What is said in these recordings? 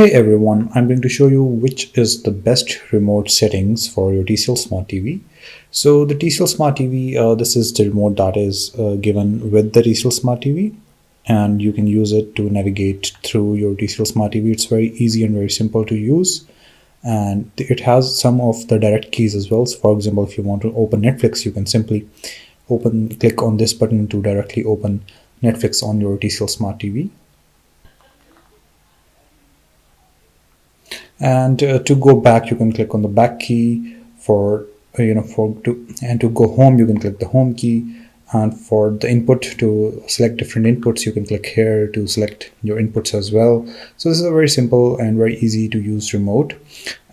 Hey everyone, I'm going to show you which is the best remote settings for your TCL Smart TV. So the TCL Smart TV, this is the remote that is given with the TCL Smart TV, and you can use it to navigate through your TCL Smart TV. It's very easy and very simple to use, and it has some of the direct keys as well. So for example, if you want to open Netflix, you can simply click on this button to directly open Netflix on your TCL Smart TV. And to go back, you can click on the back key. For to go home, you can click the home key. And for the input, to select different inputs, you can click here to select your inputs as well. So this is a very simple and very easy to use remote.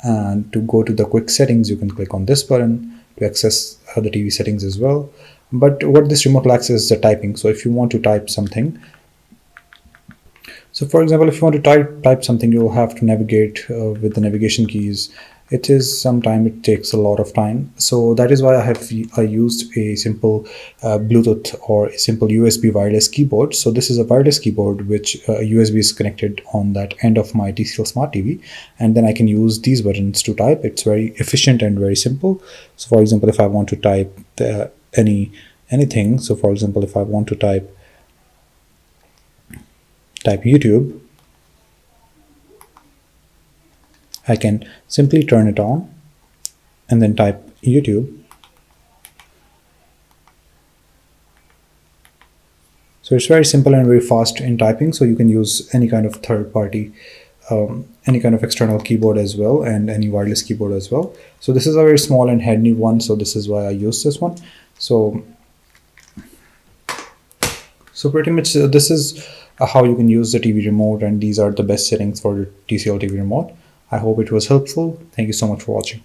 And to go to the quick settings, you can click on this button to access the TV settings as well. But what this remote lacks is the typing. So if you want to type something, so for example, if you want to type something, you'll have to navigate with the navigation keys. It takes a lot of time. So that is why I used a simple Bluetooth or a simple USB wireless keyboard. So this is a wireless keyboard which USB is connected on that end of my TCL Smart TV, and then I can use these buttons to type. It's very efficient and very simple. So for example, if I want to type anything, so for example, if I want to type YouTube, I can simply turn it on and then type YouTube. So it's very simple and very fast in typing. So you can use any kind of third party, any kind of external keyboard as well, and any wireless keyboard as well. So this is a very small and handy one. So this is why I use this one. So pretty much this is how you can use the TV remote, and these are the best settings for the TCL TV remote. I hope it was helpful. Thank you so much for watching.